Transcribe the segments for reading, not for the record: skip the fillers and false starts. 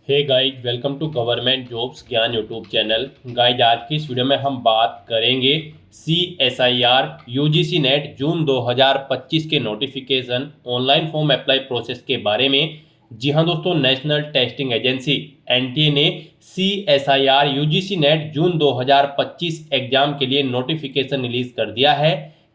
Hey guys, welcome to government jobs Gyan YouTube channel. Guys, आज की इस वीडियो में हम बात करेंगे CSIR UGC नेट जून 2025 के notification online form apply process के बारे में। जी हाँ दोस्तों, नेशनल टेस्टिंग एजेंसी NTA ने CSIR UGC नेट जून 2025 एग्जाम के लिए नोटिफिकेशन रिलीज कर दिया है।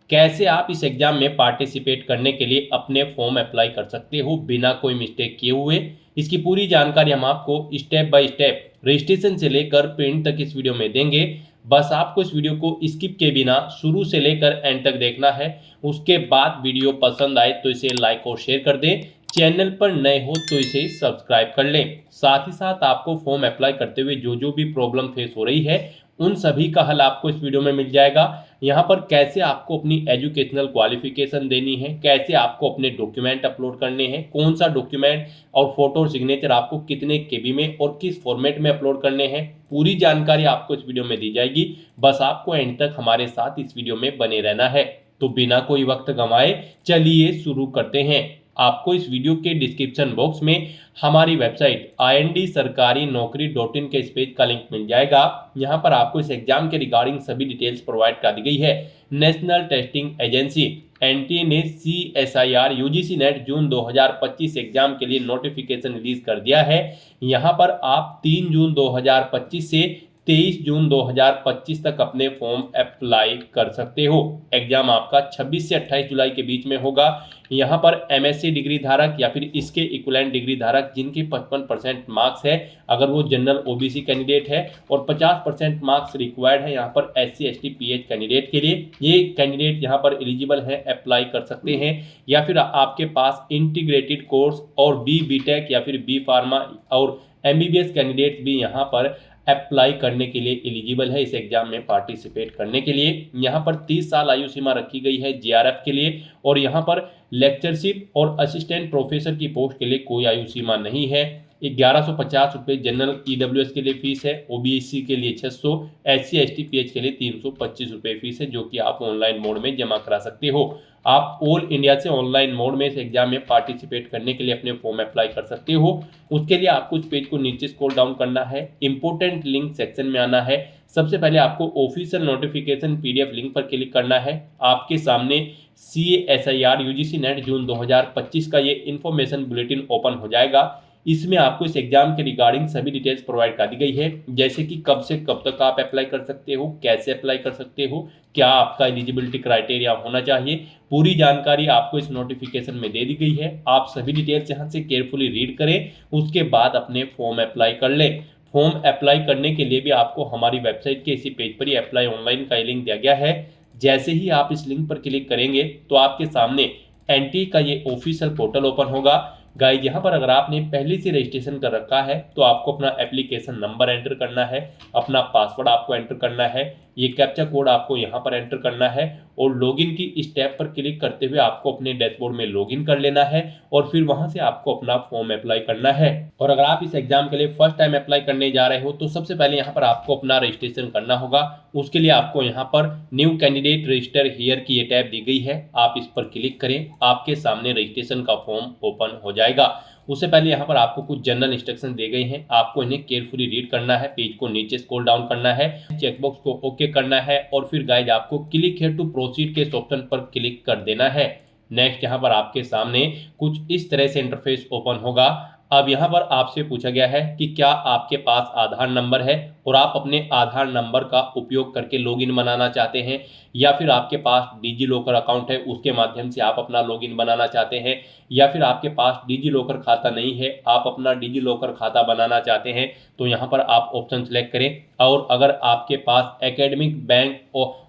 कैसे आप इस एग्जाम में पार्टिसिपेट करने के लिए अपने फॉर्म अप्लाई कर सकते हो बिना कोई मिस्टेक किए हुए, इसकी पूरी जानकारी हम आपको स्टेप बाय स्टेप रजिस्ट्रेशन से लेकर प्रिंट तक इस वीडियो में देंगे। बस आपको इस वीडियो को स्किप के बिना शुरू से लेकर एंड तक देखना है। उसके बाद वीडियो पसंद आए तो इसे लाइक और शेयर कर दें। चैनल पर नए हो तो इसे सब्सक्राइब कर लें। साथ ही साथ आपको फॉर्म अप्लाई करते हुए जो जो भी प्रॉब्लम फेस हो रही है उन सभी का हल आपको इस वीडियो में मिल जाएगा। यहाँ पर कैसे आपको अपनी एजुकेशनल क्वालिफिकेशन देनी है, कैसे आपको अपने डॉक्यूमेंट अपलोड करने हैं, कौन सा डॉक्यूमेंट और फोटो और सिग्नेचर आपको कितने केबी में और किस फॉर्मेट में अपलोड करने हैं, पूरी जानकारी आपको इस वीडियो में दी जाएगी। बस आपको एंड तक हमारे साथ इस वीडियो में बने रहना है। तो बिना कोई वक्त गंवाए चलिए शुरू करते हैं। आपको इस वीडियो के डिस्क्रिप्शन बॉक्स में हमारी वेबसाइट IND-sarkari-naukri.in के इस पेज का लिंक मिल जाएगा। यहाँ पर आपको इस एग्जाम के रिगार्डिंग सभी डिटेल्स प्रोवाइड कर दी गई है। नेशनल टेस्टिंग एजेंसी NTA ने CSIR UGC नेट जून 2025 एग्जाम के लिए नोटिफिकेशन रिलीज कर दिया है। यहाँ पर आप 3 जून 2025 से 23 जून 2025 तक अपने फॉर्म अप्लाई कर सकते हो। एग्जाम आपका 26 से 28 जुलाई के बीच में होगा। यहाँ पर MSc डिग्री धारक या फिर इसके इक्विवेलेंट डिग्री धारक जिनके 55% मार्क्स है, अगर वो जनरल OBC कैंडिडेट है, और 50% मार्क्स रिक्वायर्ड है यहाँ पर SC ST PH कैंडिडेट के लिए, ये कैंडिडेट यहाँ पर एलिजिबल है, अप्लाई कर सकते हैं। या फिर आपके पास इंटीग्रेटेड कोर्स और BTech या फिर B फार्मा और MBBS कैंडिडेट भी यहाँ पर अप्लाई करने के लिए एलिजिबल है इस एग्जाम में पार्टिसिपेट करने के लिए। यहाँ पर 30 साल आयु सीमा रखी गई है JRF के लिए, और यहाँ पर लेक्चरशिप और असिस्टेंट प्रोफेसर की पोस्ट के लिए कोई आयु सीमा नहीं है। 1150 रुपये जनरल EWS के लिए फीस है, OBC के लिए 600, SC ST PH के लिए 325 रुपये फीस है, जो कि आप ऑनलाइन मोड में जमा करा सकते हो। आप ऑल इंडिया से ऑनलाइन मोड में इस एग्जाम में पार्टिसिपेट करने के लिए अपने फॉर्म अप्लाई कर सकते हो। उसके लिए आपको इस पेज को नीचे स्क्रॉल डाउन करना है, इंपोर्टेंट लिंक सेक्शन में आना है। सबसे पहले आपको ऑफिशियल नोटिफिकेशन PDF लिंक पर क्लिक करना है। आपके सामने CSIR UGC नेट जून 2025 का ये इन्फॉर्मेशन बुलेटिन ओपन हो जाएगा। इसमें आपको इस एग्जाम के रिगार्डिंग सभी डिटेल्स प्रोवाइड कर दी गई है, जैसे कि कब से कब तक आप अप्लाई कर सकते हो, कैसे अप्लाई कर सकते हो, क्या आपका एलिजिबिलिटी क्राइटेरिया होना चाहिए। पूरी जानकारी आपको इस नोटिफिकेशन में दे दी गई है। आप सभी डिटेल्स यहाँ से केयरफुली रीड करें, उसके बाद अपने फॉर्म अप्लाई कर लें। फॉर्म अप्लाई करने के लिए भी आपको हमारी वेबसाइट के इसी पेज पर ही अप्लाई ऑनलाइन का लिंक दिया गया है। जैसे ही आप इस लिंक पर क्लिक करेंगे तो आपके सामने NTA का ये ऑफिशियल पोर्टल ओपन होगा। गाइज, यहाँ पर अगर आपने पहले से रजिस्ट्रेशन कर रखा है तो आपको अपना एप्लीकेशन नंबर एंटर करना है, अपना पासवर्ड आपको एंटर करना है, ये कैप्चा कोड आपको यहाँ पर एंटर करना है, और लॉगिन की स्टेप पर क्लिक करते हुए आपको अपने डैशबोर्ड में लॉगिन कर लेना है, और फिर वहां से आपको अपना फॉर्म अप्लाई करना है। और अगर आप इस एग्जाम के लिए फर्स्ट टाइम अप्लाई करने जा रहे हो तो सबसे पहले यहाँ पर आपको अपना रजिस्ट्रेशन करना होगा। उसके लिए आपको यहाँ पर न्यू कैंडिडेट रजिस्टर हियर की ये टैब दी गई है, आप इस पर क्लिक करें। आपके सामने रजिस्ट्रेशन का फॉर्म ओपन हो जाएगा। उससे पहले यहाँ पर आपको कुछ जनरल इंस्ट्रक्शन दिए गए हैं, आपको इन्हें केयरफुली रीड करना है। पेज को नीचे स्क्रॉल डाउन करना है, चेकबॉक्स को ओके करना है, और फिर गाइज आपको क्लिक हियर टू प्रोसीड के इस ऑप्शन पर क्लिक कर देना है। नेक्स्ट यहाँ पर आपके सामने कुछ इस तरह से इंटरफेस ओपन होगा। अब यहाँ पर आपसे पूछा गया है कि क्या आपके पास आधार नंबर है और आप अपने आधार नंबर का उपयोग करके लॉगिन बनाना चाहते हैं, या फिर आपके पास डिजी लॉकर अकाउंट है उसके माध्यम से आप अपना लॉगिन बनाना चाहते हैं, या फिर आपके पास डिजी लॉकर खाता नहीं है, आप अपना डिजी लॉकर खाता बनाना चाहते हैं। तो यहाँ पर आप ऑप्शन सेलेक्ट करें। और अगर आपके पास academic bank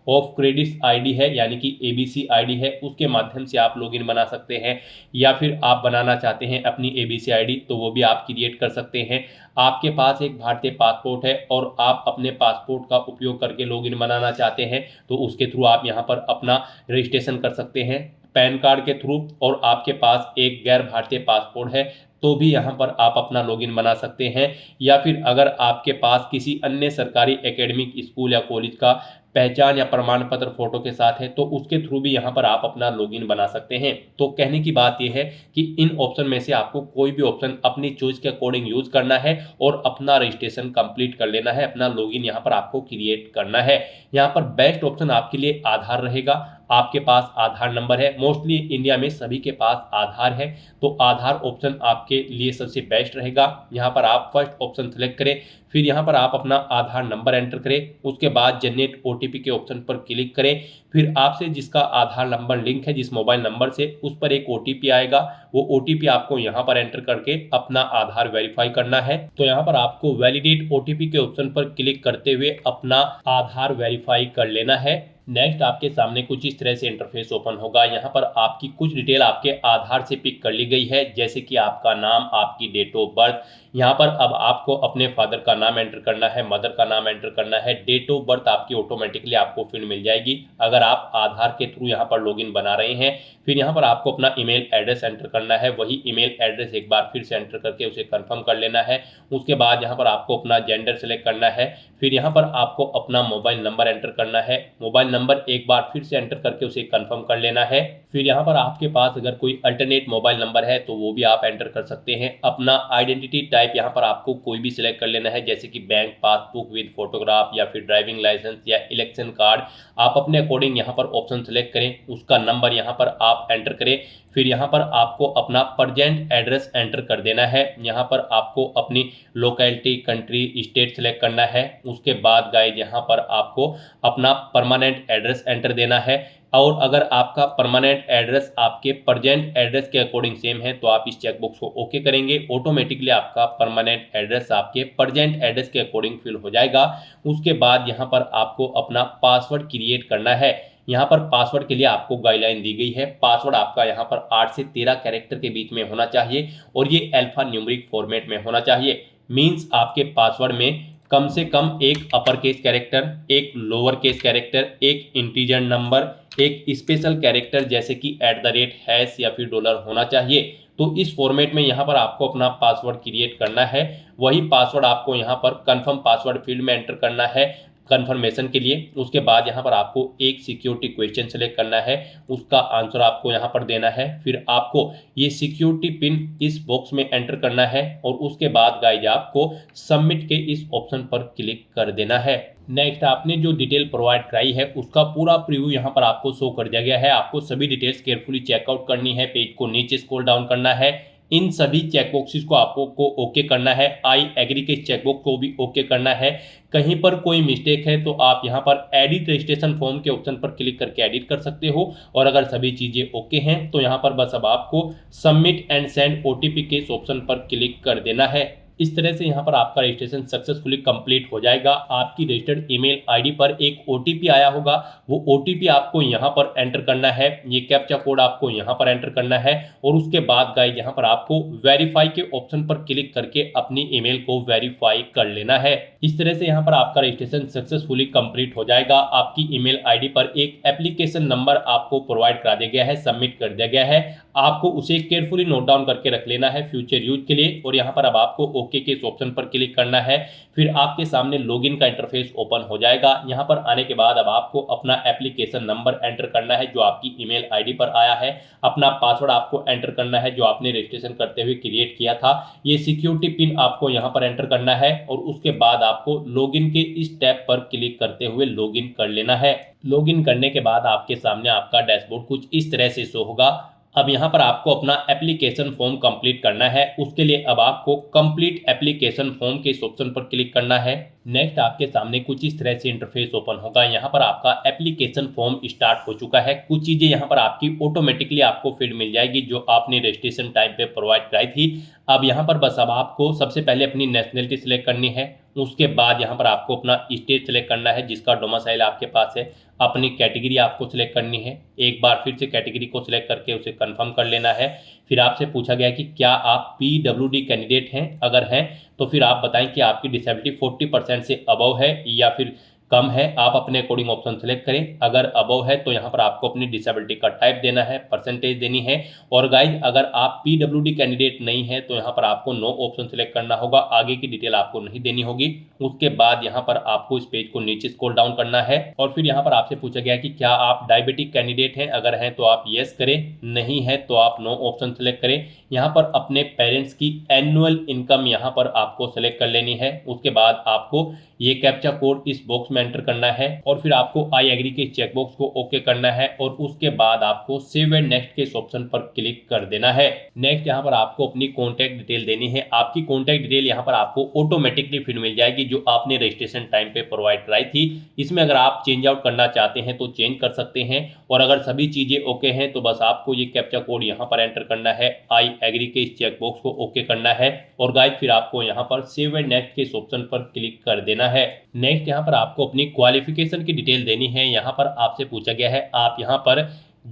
of credit ID है, यानी कि ABC ID है, उसके माध्यम से आप लॉगिन बना सकते हैं, या फिर आप बनाना चाहते हैं अपनी ABC ID तो वो भी आप क्रिएट कर सकते हैं। आपके पास एक भारतीय पासपोर्ट है और आप अपने पासपोर्ट का उपयोग करके लॉगिन बनाना चाहते हैं तो उसके थ्रू आप यहाँ पर अपना रजिस्ट्रेशन कर सकते हैं पैन कार्ड के थ्रू। और आपके पास एक गैर भारतीय पासपोर्ट है तो भी यहाँ पर आप अपना लॉगिन बना सकते हैं। या फिर अगर आपके पास किसी अन्य सरकारी एकेडमिक स्कूल या कॉलेज का पहचान या प्रमाण पत्र फोटो के साथ है तो उसके थ्रू भी यहाँ पर आप अपना लॉगिन बना सकते हैं। तो कहने की बात यह है कि इन ऑप्शन में से आपको कोई भी ऑप्शन अपनी चॉइस के अकॉर्डिंग यूज करना है और अपना रजिस्ट्रेशन कंप्लीट कर लेना है, अपना लॉगिन यहाँ पर आपको क्रिएट करना है। यहाँ पर बेस्ट ऑप्शन आपके लिए आधार रहेगा। आपके पास आधार नंबर है, मोस्टली इंडिया में सभी के पास आधार है, तो आधार ऑप्शन आपके लिए सबसे बेस्ट रहेगा। यहाँ पर आप फर्स्ट ऑप्शन सेलेक्ट करें, फिर यहाँ पर आप अपना आधार नंबर एंटर करें, उसके बाद जनरेट ओटीपी के ऑप्शन पर क्लिक करें। फिर आपसे जिसका आधार नंबर लिंक है जिस मोबाइल नंबर से, उस पर एक ओटीपी आएगा, वो ओटीपी आपको यहाँ पर एंटर करके अपना आधार वेरीफाई करना है। तो यहाँ पर आपको वैलिडेट ओटीपी के ऑप्शन पर क्लिक करते हुए अपना आधार वेरीफाई कर लेना है। नेक्स्ट आपके सामने कुछ इस तरह से इंटरफेस ओपन होगा। यहाँ पर आपकी कुछ डिटेल आपके आधार से पिक कर ली गई है, जैसे कि आपका नाम, आपकी डेट ऑफ बर्थ। यहाँ पर अब आपको अपने फादर का नाम एंटर करना है, मदर का नाम एंटर करना है। डेट ऑफ बर्थ आपकी ऑटोमेटिकली आपको फिर मिल जाएगी अगर आप आधार के थ्रू यहाँ पर लॉगिन बना रहे हैं। फिर यहाँ पर आपको अपना ईमेल एड्रेस एंटर करना है, वही ईमेल एड्रेस एक बार फिर से एंटर करके उसे कंफर्म कर लेना है। उसके बाद यहाँ पर आपको अपना जेंडर सेलेक्ट करना है। फिर यहाँ पर आपको अपना मोबाइल नंबर एंटर करना है, मोबाइल नंबर एक बार फिर से एंटर करके उसे कंफर्म कर लेना है। फिर यहाँ पर आपके पास अगर कोई अल्टरनेट मोबाइल नंबर है तो वो भी आप एंटर कर सकते हैं। अपना आइडेंटिटी टाइप यहाँ पर आपको कोई भी सिलेक्ट कर लेना है, जैसे कि बैंक पासबुक विद फोटोग्राफ या फिर ड्राइविंग लाइसेंस या इलेक्शन कार्ड। आप अपने अकॉर्डिंग यहाँ पर ऑप्शन सेलेक्ट करें, उसका नंबर यहाँ पर आप एंटर करें। फिर यहाँ पर आपको अपना प्रेजेंट एड्रेस एंटर कर देना है। यहाँ पर आपको अपनी लोकेलिटी, कंट्री, स्टेट सेलेक्ट करना है। उसके बाद गाइज यहाँ पर आपको अपना परमानेंट एड्रेस एंटर देना है। और अगर आपका परमानेंट एड्रेस आपके प्रेजेंट एड्रेस के अकॉर्डिंग सेम है तो आप इस चेकबॉक्स को ओके करेंगे, ऑटोमेटिकली आपका परमानेंट एड्रेस आपके प्रेजेंट एड्रेस के अकॉर्डिंग फिल हो जाएगा। उसके बाद यहाँ पर आपको अपना पासवर्ड क्रिएट करना है। यहाँ पर पासवर्ड के लिए आपको गाइडलाइन दी गई है। पासवर्ड आपका यहाँ पर 8 से 13 कैरेक्टर के बीच में होना चाहिए और ये अल्फा न्यूमेरिक फॉर्मेट में होना चाहिए। मीन्स आपके पासवर्ड में कम से कम एक अपर केस कैरेक्टर, एक लोअर केस कैरेक्टर, एक इंटीजर नंबर, एक स्पेशल कैरेक्टर जैसे कि @ या फिर डॉलर होना चाहिए। तो इस फॉर्मेट में यहाँ पर आपको अपना पासवर्ड क्रिएट करना है। वही पासवर्ड आपको यहाँ पर कंफर्म पासवर्ड फील्ड में एंटर करना है कंफर्मेशन के लिए। उसके बाद यहाँ पर आपको एक सिक्योरिटी क्वेश्चन सेलेक्ट करना है, उसका आंसर आपको यहाँ पर देना है। फिर आपको ये सिक्योरिटी पिन इस बॉक्स में एंटर करना है और उसके बाद गाइज आपको सबमिट के इस ऑप्शन पर क्लिक कर देना है। नेक्स्ट आपने जो डिटेल प्रोवाइड कराई है उसका पूरा प्रीव्यू यहाँ पर आपको शो कर दिया गया है। आपको सभी डिटेल्स केयरफुली चेकआउट करनी है, पेज को नीचे स्क्रॉल डाउन करना है, इन सभी चेकबॉक्सेस को आपको ओके करना है। आई एग्री के चेकबॉक्स को भी ओके करना है। कहीं पर कोई मिस्टेक है तो आप यहाँ पर एडिट रजिस्ट्रेशन फॉर्म के ऑप्शन पर क्लिक करके एडिट कर सकते हो। और अगर सभी चीज़ें ओके हैं तो यहाँ पर बस अब आपको सबमिट एंड सेंड ओटीपी के इस ऑप्शन पर क्लिक कर देना है। इस तरह से यहाँ पर आपका रजिस्ट्रेशन सक्सेसफुली कंप्लीट हो जाएगा। आपकी रजिस्टर्ड ईमेल आईडी पर एक ओटीपी आया होगा, वो ओटीपी आपको यहाँ पर एंटर करना है। ये कैप्चा कोड आपको यहाँ पर एंटर करना है और उसके बाद गाइस यहाँ पर आपको वेरीफाई के ऑप्शन पर क्लिक करके अपनी ईमेल को वेरीफाई कर लेना है। इस तरह से यहाँ पर आपका रजिस्ट्रेशन सक्सेसफुली कंप्लीट हो जाएगा। आपकी ईमेल आईडी पर एक एप्लीकेशन नंबर आपको प्रोवाइड करा दिया गया है, सबमिट कर दिया गया है। आपको उसे केयरफुली नोट डाउन करके रख लेना है फ्यूचर यूज के लिए। और यहाँ पर अब आपको ओके के इस ऑप्शन पर क्लिक करना है। फिर आपके सामने लॉगिन का इंटरफेस ओपन हो जाएगा। यहाँ पर आने के बाद अब आपको अपना एप्लीकेशन नंबर एंटर करना है जो आपकी ईमेल आईडी पर आया है। अपना पासवर्ड आपको एंटर करना है जो आपने रजिस्ट्रेशन करते हुए क्रिएट किया था। ये सिक्योरिटी पिन आपको यहाँ पर एंटर करना है और उसके बाद आपको लॉगिन के इस टैब पर क्लिक करते हुए लॉगिन कर लेना है। लॉगिन करने के बाद आपके सामने आपका डैशबोर्ड कुछ इस तरह से शो होगा। अब यहाँ पर आपको अपना एप्लीकेशन फॉर्म कंप्लीट करना है। उसके लिए अब आपको कंप्लीट एप्लीकेशन फॉर्म के इस ऑप्शन पर क्लिक करना है। नेक्स्ट आपके सामने कुछ इस तरह से इंटरफेस ओपन होगा। यहाँ पर आपका एप्लीकेशन फॉर्म स्टार्ट हो चुका है। कुछ चीज़ें यहाँ पर आपकी ऑटोमेटिकली आपको फील्ड मिल जाएगी जो आपने रजिस्ट्रेशन टाइम पे प्रोवाइड कराई थी। अब यहाँ पर बस अब आपको सबसे पहले अपनी नेशनलिटी सिलेक्ट करनी है। उसके बाद यहाँ पर आपको अपना स्टेट सेलेक्ट करना है जिसका डोमिसाइल आपके पास है। अपनी कैटेगरी आपको सिलेक्ट करनी है। एक बार फिर से कैटेगरी को सिलेक्ट करके उसे कंफर्म कर लेना है। फिर आपसे पूछा गया कि क्या आप PWD कैंडिडेट हैं, अगर हैं तो फिर आप बताएं कि आपकी डिसेबिलिटी 40% से अबव है या फिर कम है आप अपने अकॉर्डिंग ऑप्शन सेलेक्ट करें। अगर अबव है तो यहाँ पर आपको अपनी डिसेबिलिटी का टाइप देना है, परसेंटेज देनी है। और गाइज अगर आप पीडब्ल्यूडी कैंडिडेट नहीं है तो यहाँ पर आपको नो ऑप्शन सेलेक्ट करना होगा, आगे की डिटेल आपको नहीं देनी होगी। उसके बाद यहाँ पर आपको इस पेज को नीचे स्क्रॉल डाउन करना है और फिर यहाँ पर आपसे पूछा गया कि क्या आप डायबिटिक कैंडिडेट हैं, अगर हैं तो आप यस करें, नहीं है तो आप नो ऑप्शन सेलेक्ट करें। यहाँ पर अपने पेरेंट्स की एनुअल इनकम यहाँ पर आपको सेलेक्ट कर लेनी है। उसके बाद आपको ये कैप्चा कोड इस बॉक्स में एंटर करना है और फिर आपको आई एग्री के चेक बॉक्स को ओके करना है और उसके बाद आपको सेव एंड नेक्स्ट के इस ऑप्शन पर क्लिक कर देना है। नेक्स्ट यहाँ पर आपको अपनी कॉन्टैक्ट डिटेल देनी है। आपकी कॉन्टैक्ट डिटेल यहाँ पर आपको ऑटोमेटिकली फिर मिल जाएगी जो आपने रजिस्ट्रेशन टाइम पे प्रोवाइड कराई थी। इसमें अगर आप चेंज आउट करना चाहते हैं तो चेंज कर सकते हैं और अगर सभी चीजें ओके हैं तो बस आपको ये कैप्चा कोड यहाँ पर एंटर करना है, आई एग्री के इस चेक बॉक्स को ओके करना है और गाइस फिर आपको यहाँ पर सेव एंड नेक्स्ट के इस ऑप्शन पर क्लिक कर देना है। नेक्स्ट यहाँ पर आपको अपनी क्वालिफिकेशन की डिटेल देनी है। यहाँ पर आपसे पूछा गया है आप यहाँ पर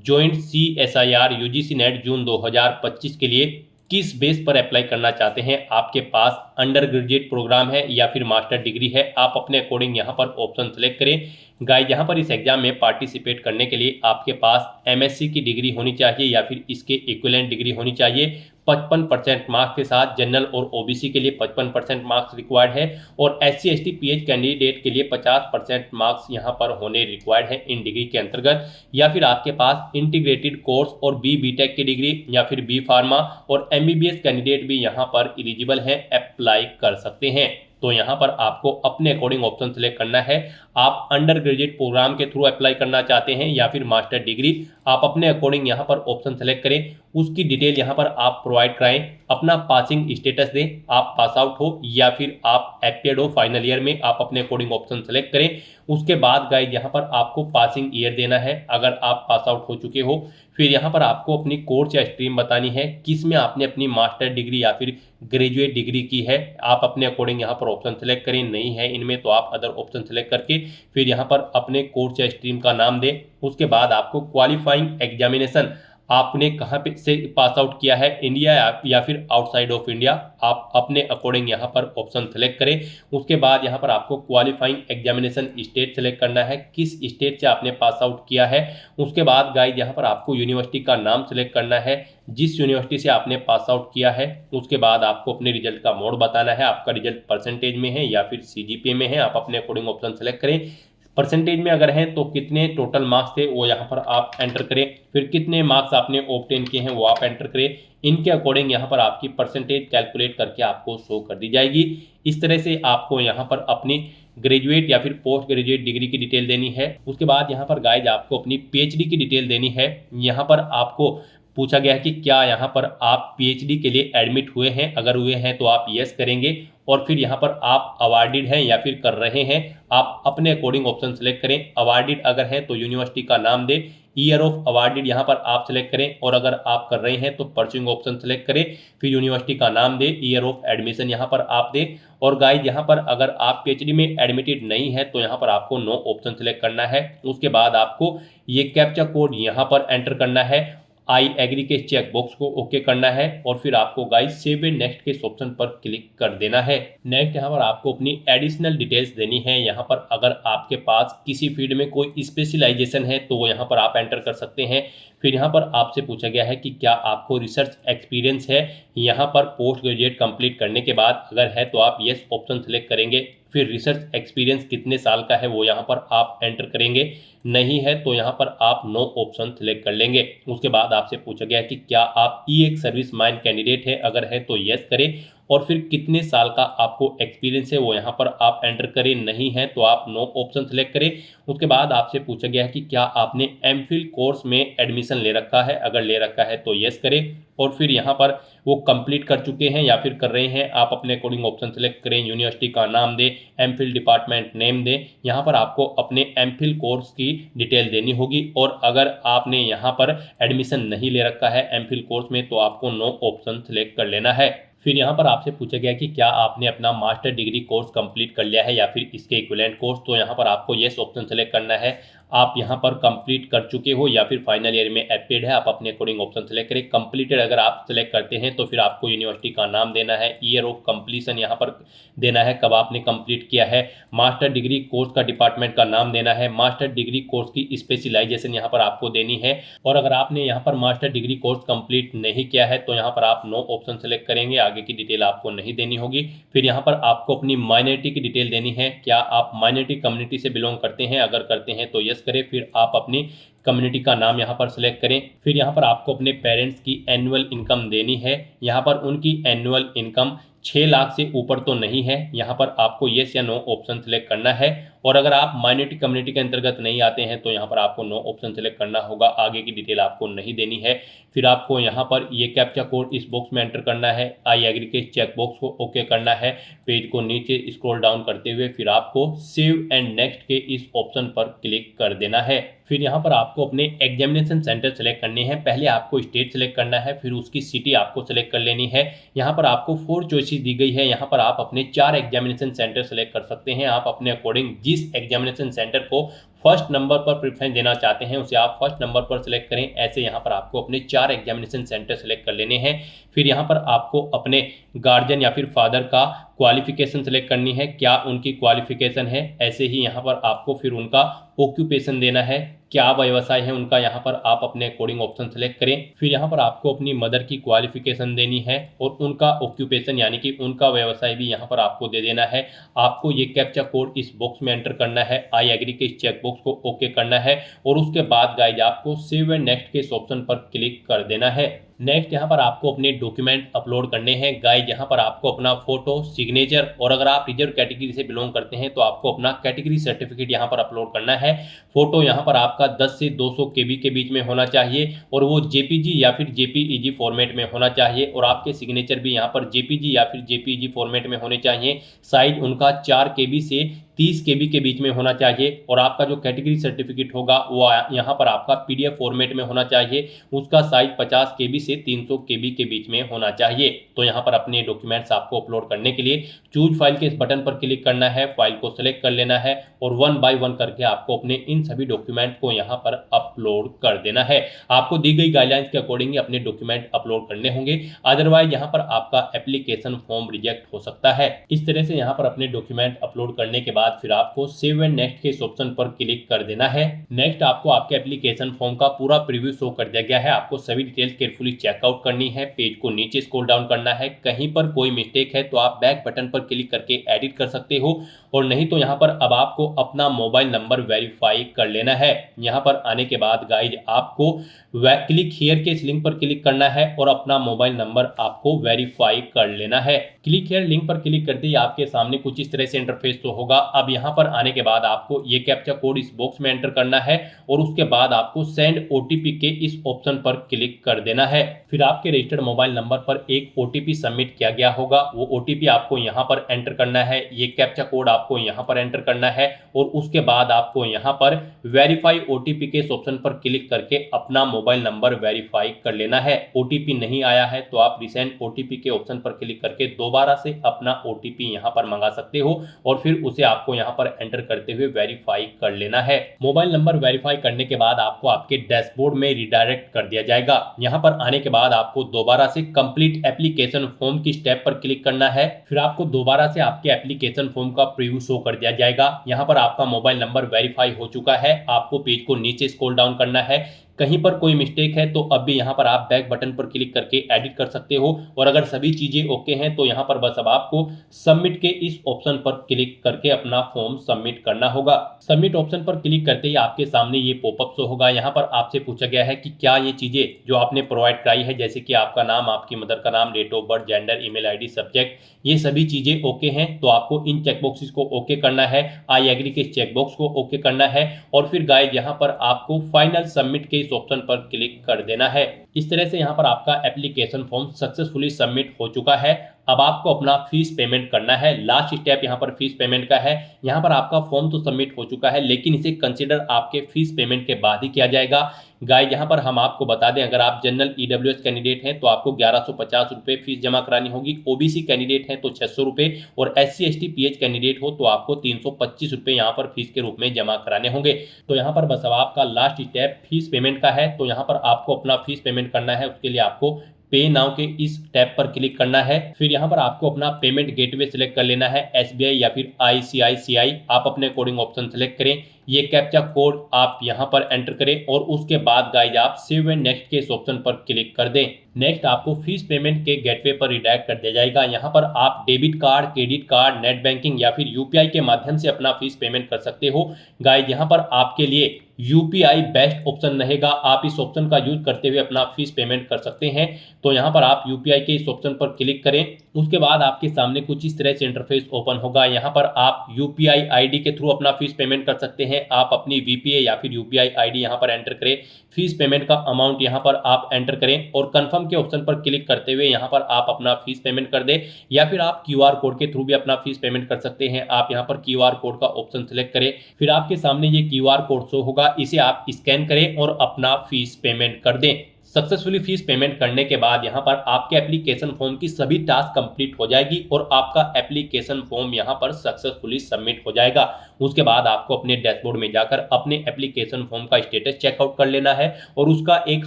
जॉइंट CSIR UGC नेट जून 2025 के लिए किस बेस पर अप्लाई करना चाहते हैं। आपके पास अंडर ग्रेजुएट प्रोग्राम है या फिर मास्टर डिग्री है, आप अपने अकॉर्डिंग यहाँ पर ऑप्शन सेलेक्ट करें। गाइस यहाँ पर इस एग्जाम में पार्टिसिपेट करने के लिए आपके पास MSc की डिग्री होनी चाहिए या फिर इसके इक्विवेलेंट डिग्री होनी चाहिए। 55% मार्क्स के साथ जनरल और OBC के लिए 55% मार्क्स रिक्वायर्ड है और SC ST PH कैंडिडेट के लिए 50% मार्क्स यहाँ पर होने रिक्वायर्ड है इन डिग्री के अंतर्गत। या फिर आपके पास इंटीग्रेटेड कोर्स और BTech की डिग्री या फिर B फार्मा और MBBS कैंडिडेट भी यहाँ पर एलिजिबल हैं, अप्लाई कर सकते हैं। तो यहाँ पर आपको अपने अकॉर्डिंग ऑप्शन सेलेक्ट करना है। आप अंडर ग्रेजुएट प्रोग्राम के थ्रू अप्लाई करना चाहते हैं या फिर मास्टर डिग्री, आप अपने अकॉर्डिंग यहाँ पर ऑप्शन सेलेक्ट करें। उसकी डिटेल यहाँ पर आप प्रोवाइड कराएं, अपना पासिंग स्टेटस दें, आप पास आउट हो या फिर आप एपियर्ड हो फाइनल ईयर में, आप अपने अकॉर्डिंग ऑप्शन सेलेक्ट करें। उसके बाद गाइड यहाँ पर आपको पासिंग ईयर देना है अगर आप पास आउट हो चुके हो। फिर यहाँ पर आपको अपनी कोर्स या स्ट्रीम बतानी है किस में आपने अपनी मास्टर डिग्री या फिर ग्रेजुएट डिग्री की है, आप अपने अकॉर्डिंग यहाँ पर ऑप्शन सेलेक्ट करें। नहीं है इनमें तो आप अदर ऑप्शन सेलेक्ट करके फिर यहाँ पर अपने कोर्स या स्ट्रीम का नाम दें। उसके बाद आपको क्वालिफाइंग एग्जामिनेशन आपने कहाँ पे से पास आउट किया है, इंडिया या फिर आउटसाइड ऑफ इंडिया, आप अपने अकॉर्डिंग यहाँ पर ऑप्शन सेलेक्ट करें। उसके बाद यहाँ पर आपको क्वालिफाइंग एग्जामिनेशन स्टेट सेलेक्ट करना है, किस स्टेट से आपने पास आउट किया है। उसके बाद गाइड यहाँ पर आपको यूनिवर्सिटी का नाम सेलेक्ट करना है जिस यूनिवर्सिटी से आपने पास आउट किया है। उसके बाद आपको अपने रिजल्ट का मोड बताना है, आपका रिजल्ट परसेंटेज में है या फिर CGPA में है, आप अपने अकॉर्डिंग ऑप्शन सेलेक्ट करें। परसेंटेज में अगर हैं तो कितने टोटल मार्क्स थे वो यहाँ पर आप एंटर करें, फिर कितने मार्क्स आपने ऑब्टेन किए हैं वो आप एंटर करें। इनके अकॉर्डिंग यहाँ पर आपकी परसेंटेज कैलकुलेट करके आपको शो कर दी जाएगी। इस तरह से आपको यहाँ पर अपनी ग्रेजुएट या फिर पोस्ट ग्रेजुएट डिग्री की डिटेल देनी है। उसके बाद यहाँ पर गाइज आपको अपनी PhD की डिटेल देनी है। यहाँ पर आपको पूछा गया है कि क्या यहाँ पर आप PhD के लिए एडमिट हुए हैं, अगर हुए हैं तो आप यस करेंगे और फिर यहाँ पर आप अवार्डेड हैं या फिर कर रहे हैं, आप अपने अकॉर्डिंग ऑप्शन सेलेक्ट करें। अवार्डेड अगर है तो यूनिवर्सिटी का नाम दें, ईयर ऑफ अवार्डेड यहाँ पर आप सेलेक्ट करें और अगर आप कर रहे हैं तो परस्यूइंग ऑप्शन सेलेक्ट करें, फिर यूनिवर्सिटी का नाम दें, ईयर ऑफ एडमिशन यहाँ पर आप दें। और गाइज यहाँ पर अगर आप PhD में एडमिटेड नहीं है तो यहाँ पर आपको नो ऑप्शन सेलेक्ट करना है। उसके बाद आपको ये कैप्चा कोड यहाँ पर एंटर करना है, आई एग्री के चेक बॉक्स को ओके करना है और फिर आपको गाइस सेव एंड नेक्स्ट के ऑप्शन पर क्लिक कर देना है। नेक्स्ट यहाँ पर आपको अपनी एडिशनल डिटेल्स देनी है। यहाँ पर अगर आपके पास किसी फील्ड में कोई स्पेशलाइजेशन है तो वो यहाँ पर आप एंटर कर सकते हैं। फिर यहाँ पर आपसे पूछा गया है कि क्या आपको रिसर्च एक्सपीरियंस है। यहाँ पर पोस्ट ग्रेजुएट कंप्लीट करने के बाद अगर है तो आप यस ऑप्शन सेलेक्ट करेंगे। फिर रिसर्च एक्सपीरियंस कितने साल का है वो यहाँ पर आप एंटर करेंगे। नहीं है तो यहाँ पर आप नो ऑप्शन सेलेक्ट कर लेंगे। उसके बाद आपसे पूछा गया है कि क्या आप EX सर्विस माइन कैंडिडेट है, अगर है तो यस करें और फिर कितने साल का आपको एक्सपीरियंस है वो यहाँ पर आप एंटर करें। नहीं है तो आप नो ऑप्शन सेलेक्ट करें। उसके बाद आपसे पूछा गया है कि क्या आपने MPhil कोर्स में एडमिशन ले रखा है, अगर ले रखा है तो यस करें और फिर यहाँ पर वो कंप्लीट कर चुके हैं या फिर कर रहे हैं, आप अपने अकॉर्डिंग ऑप्शन सेलेक्ट करें। यूनिवर्सिटी का नाम दें, MPhil डिपार्टमेंट नेम दें। यहाँ पर आपको अपने MPhil कोर्स की डिटेल देनी होगी और अगर आपने यहाँ पर एडमिशन नहीं ले रखा है MPhil कोर्स में तो आपको नो ऑप्शन सेलेक्ट कर लेना है। फिर यहाँ पर आपसे पूछा गया कि क्या आपने अपना मास्टर डिग्री कोर्स कंप्लीट कर लिया है या फिर इसके इक्विवेलेंट कोर्स। तो यहाँ पर आपको येस ऑप्शन सेलेक्ट करना है। आप यहाँ पर कंप्लीट कर चुके हो या फिर फाइनल ईयर में एप्टेड है, आप अपने अकॉर्डिंग ऑप्शन सेलेक्ट करें। कंप्लीटेड अगर आप सेलेक्ट करते हैं तो फिर आपको यूनिवर्सिटी का नाम देना है, ईयर ऑफ कंप्लीशन यहाँ पर देना है, कब आपने कंप्लीट किया है, मास्टर डिग्री कोर्स का डिपार्टमेंट का नाम देना है, मास्टर डिग्री कोर्स की स्पेशलाइजेशन यहाँ पर आपको देनी है। और अगर आपने यहाँ पर मास्टर डिग्री कोर्स कंप्लीट नहीं किया है तो यहाँ पर आप नो ऑप्शन सेलेक्ट करेंगे, आगे की डिटेल आपको नहीं देनी होगी। फिर यहाँ पर आपको अपनी माइनॉरिटी की डिटेल देनी है, क्या आप माइनॉरिटी कम्युनिटी से बिलोंग करते हैं, अगर करते हैं तो यस करें। फिर आप अपनी कम्युनिटी का नाम यहाँ पर सिलेक्ट करें। फिर यहाँ पर आपको अपने पेरेंट्स की एनुअल इनकम देनी है। यहाँ पर उनकी एनुअल इनकम 6 लाख से ऊपर तो नहीं है, यहाँ पर आपको येस या नो ऑप्शन सेलेक्ट करना है। और अगर आप माइनॉरिटी कम्युनिटी के अंतर्गत नहीं आते हैं तो यहाँ पर आपको नो ऑप्शन सेलेक्ट करना होगा, आगे की डिटेल आपको नहीं देनी है। फिर आपको यहाँ पर ये कैप्चा कोड इस बॉक्स में एंटर करना है, आई एग्री के चेक बॉक्स को ओके करना है। पेज को नीचे स्क्रॉल डाउन करते हुए फिर आपको सेव एंड नेक्स्ट के इस ऑप्शन पर क्लिक कर देना है। फिर यहाँ पर आपको अपने एग्जामिनेशन सेंटर सेलेक्ट करने हैं। पहले आपको स्टेट सेलेक्ट करना है, फिर उसकी सिटी आपको सेलेक्ट कर लेनी है। यहाँ पर आपको 4 चॉइसेस दी गई है, यहाँ पर आप अपने 4 एग्जामिनेशन सेंटर सेलेक्ट कर सकते हैं। आप अपने अकॉर्डिंग जिस एग्जामिनेशन सेंटर को फर्स्ट नंबर पर प्रेफरेंस देना चाहते हैं उसे आप फर्स्ट नंबर पर सिलेक्ट करें। ऐसे यहाँ पर आपको अपने 4 एग्जामिनेशन सेंटर सेलेक्ट कर लेने हैं। फिर यहाँ पर आपको अपने गार्जियन या फिर फादर का क्वालिफिकेशन सेलेक्ट करनी है, क्या उनकी क्वालिफिकेशन है। ऐसे ही यहाँ पर आपको फिर उनका ऑक्यूपेशन देना है, क्या व्यवसाय है उनका, यहाँ पर आप अपने अकॉर्डिंग ऑप्शन सेलेक्ट करें। फिर यहाँ पर आपको अपनी मदर की क्वालिफिकेशन देनी है और उनका ऑक्यूपेशन यानी कि उनका व्यवसाय भी यहाँ पर आपको दे देना है। आपको ये कैप्चा कोड इस बॉक्स में एंटर करना है, आई एग्री के चेक बॉक्स को ओके करना है और उसके बाद गाइज आपको सेव एंड नेक्स्ट के इस ऑप्शन पर क्लिक कर देना है। नेक्स्ट यहाँ पर आपको अपने डॉक्यूमेंट अपलोड करने हैं। गाइज यहाँ पर आपको अपना फोटो, सिग्नेचर और अगर आप रिजर्व कैटेगरी से बिलोंग करते हैं तो आपको अपना कैटेगरी सर्टिफिकेट यहाँ पर अपलोड करना है। फोटो यहाँ पर आपका 10 से 200 KB के बीच में होना चाहिए और वो JPG या फिर JPEG फॉर्मेट में होना चाहिए और आपके सिग्नेचर भी यहाँ पर JPG या फिर JPEG फॉर्मेट में होने चाहिए। साइज उनका 4 KB से 30 KB के बीच में होना चाहिए और आपका जो कैटेगरी सर्टिफिकेट होगा वो यहाँ पर आपका PDF फॉर्मेट में होना चाहिए। उसका साइज 50 KB से 300 KB के बीच में होना चाहिए। तो यहाँ पर अपने डॉक्यूमेंट्स आपको अपलोड करने के लिए चूज फाइल के इस बटन पर क्लिक करना है, फाइल को सिलेक्ट कर लेना है और 1 बाय 1 करके आपको अपने इन सभी डॉक्यूमेंट को यहाँ पर अपलोड कर देना है। आपको दी गई गाइडलाइंस के अकॉर्डिंग अपने डॉक्यूमेंट अपलोड करने होंगे, अदरवाइज यहाँ पर आपका एप्लीकेशन फॉर्म रिजेक्ट हो सकता है। इस तरह से यहाँ पर अपने डॉक्यूमेंट अपलोड करने के बाद फिर आपको सेव एंड नेक्स्ट के इस ऑप्शन पर क्लिक कर देना है। नेक्स्ट आपको आपके एप्लीकेशन फॉर्म का पूरा प्रीव्यू शो कर दिया गया है। आपको सभी डिटेल्स केयरफुली चेकआउट करनी है, पेज को नीचे स्क्रॉल डाउन करना है। कहीं पर कोई मिस्टेक है तो आप बैक बटन पर क्लिक करके एडिट कर सकते हो और नहीं तो यहाँ पर अब आपको अपना मोबाइल नंबर वेरीफाई कर लेना है। यहाँ पर आने के बाद गाइज आपको क्लिक हियर के इस लिंक पर क्लिक करना है और अपना मोबाइल नंबर आपको वेरीफाई कर लेना है। क्लिक हियर लिंक पर क्लिक करते ही आपके सामने कुछ इस तरह से इंटरफेस तो होगा। अब यहाँ पर आने के बाद आपको ये कैप्चा कोड इस बॉक्स में एंटर करना है और उसके बाद आपको सेंड OTP के इस ऑप्शन पर क्लिक कर देना है। फिर आपके रजिस्टर्ड मोबाइल नंबर पर एक OTP सबमिट किया गया होगा, वो OTP आपको यहाँ पर एंटर करना है। ये कैप्चा कोड आपको यहाँ पर एंटर करना है और उसके बाद आपको यहाँ पर वेरीफाई OTP के इस ऑप्शन पर क्लिक करके अपना मोबाइल नंबर वेरीफाई कर लेना है। OTP नहीं आया है तो आप रिसेंड OTP के ऑप्शन पर क्लिक करके दोबारा से अपना OTP यहाँ पर मंगा सकते हो और फिर उसे आपको यहाँ पर एंटर करते हुए वेरीफाई कर लेना है। मोबाइल नंबर वेरीफाई करने के बाद आपको आपके डैशबोर्ड में रिडायरेक्ट कर दिया जाएगा। यहाँ पर आने के बाद आपको दोबारा से कंप्लीट एप्लीकेशन फॉर्म की स्टेप पर क्लिक करना है। फिर आपको दोबारा से आपके एप्लीकेशन फॉर्म का प्रीव्यू शो कर दिया जाएगा। यहाँ पर आपका मोबाइल नंबर वेरीफाई हो चुका है। आपको पेज को नीचे स्क्रॉल डाउन करना है, कहीं पर कोई मिस्टेक है तो अब भी यहाँ पर आप बैक बटन पर क्लिक करके एडिट कर सकते हो और अगर सभी चीजें ओके हैं तो यहाँ पर बस अब आपको सबमिट के इस ऑप्शन पर क्लिक करके अपना फॉर्म सबमिट करना होगा। सबमिट ऑप्शन पर क्लिक करते ही आपके सामने ये पॉपअप शो होगा। यहाँ पर आपसे पूछा गया है कि क्या ये चीजें जो आपने प्रोवाइड कराई है जैसे कि आपका नाम, आपकी मदर का नाम, date of birth, gender, email ID, subject, ये सभी चीजें ओके हैं तो आपको इन चेकबॉक्सेस को ओके करना है। आई एग्री के चेकबॉक्स को ओके करना है और फिर गाइस यहाँ पर आपको फाइनल सबमिट के इस ऑप्शन पर क्लिक कर देना है। इस तरह से यहाँ पर आपका एप्लीकेशन फॉर्म सक्सेसफुली सबमिट हो चुका है। अब आपको अपना फीस पेमेंट करना है। लास्ट स्टेप यहाँ पर फीस पेमेंट का है। यहाँ पर आपका फॉर्म तो सबमिट हो चुका है, लेकिन इसे कंसिडर आपके फीस पेमेंट के बाद ही किया जाएगा। गाइस यहाँ पर हम आपको बता दें, अगर आप जनरल ईडब्ल्यूएस कैंडिडेट हैं तो आपको 1150 रुपये फीस जमा करानी होगी। ओबीसी कैंडिडेट हैं तो 600 रुपये और SC ST PH कैंडिडेट हो तो आपको 325 रुपये यहाँ पर फीस के रूप में जमा कराने होंगे। तो यहाँ पर बस अब आपका लास्ट स्टेप फीस पेमेंट का है। तो यहाँ पर आपको अपना फीस पेमेंट करना है। उसके लिए आपको पे नाउ के इस टैब पर क्लिक करना है। फिर यहाँ पर आपको अपना पेमेंट गेटवे सिलेक्ट कर लेना है, SBI या फिर ICICI। आप अपने कोडिंग ऑप्शन सेलेक्ट करें। ये कैप्चा कोड आप यहाँ पर एंटर करें और उसके बाद गाइज आप सेव एंड नेक्स्ट के इस ऑप्शन पर क्लिक कर दें। नेक्स्ट आपको फीस पेमेंट के गेटवे पर रिडायरेक्ट कर दिया जाएगा। यहाँ पर आप debit card, credit card, net banking या फिर UPI के माध्यम से अपना फीस पेमेंट कर सकते हो। गाइज यहाँ पर आपके लिए UPI बेस्ट ऑप्शन रहेगा। आप इस ऑप्शन का यूज करते हुए अपना फीस पेमेंट कर सकते हैं। तो यहाँ पर आप UPI के इस ऑप्शन पर क्लिक करें। उसके बाद आपके सामने कुछ इस तरह से इंटरफेस ओपन होगा। यहाँ पर आप UPI ID के थ्रू अपना फीस पेमेंट कर सकते हैं। आप अपनी VPA या फिर UPI ID यहाँ पर एंटर करें। फीस पेमेंट का अमाउंट यहाँ पर आप एंटर करें और कंफर्म के ऑप्शन पर क्लिक करते हुए यहाँ पर आप अपना फीस पेमेंट कर दें, या फिर आप QR कोड के थ्रू भी अपना फीस पेमेंट कर सकते हैं। आप यहाँ पर QR कोड का ऑप्शन सेलेक्ट करें। फिर आपके सामने ये QR कोड शो होगा, इसे आप स्कैन करें और अपना फीस पेमेंट कर दें। सक्सेसफुली फीस पेमेंट करने के बाद यहाँ पर आपके एप्लीकेशन फॉर्म की सभी टास्क कंप्लीट हो जाएगी और आपका एप्लीकेशन फॉर्म यहाँ पर सक्सेसफुली सबमिट हो जाएगा। उसके बाद आपको अपने डैशबोर्ड में जाकर अपने एप्लीकेशन फॉर्म का स्टेटस चेकआउट कर लेना है और उसका एक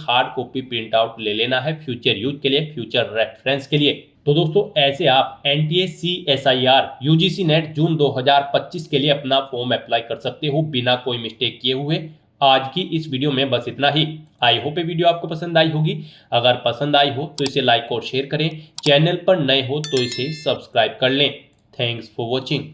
हार्ड कॉपी प्रिंट आउट ले लेना है फ्यूचर यूज के लिए, फ्यूचर रेफरेंस के लिए। तो दोस्तों ऐसे आप NTA CSIR UGC नेट जून 2025 के लिए अपना फॉर्म अप्लाई कर सकते हो बिना कोई मिस्टेक किए हुए। आज की इस वीडियो में बस इतना ही। आई होप ये वीडियो आपको पसंद आई होगी। अगर पसंद आई हो तो इसे लाइक और शेयर करें। चैनल पर नए हो तो इसे सब्सक्राइब कर लें। Thanks for watching.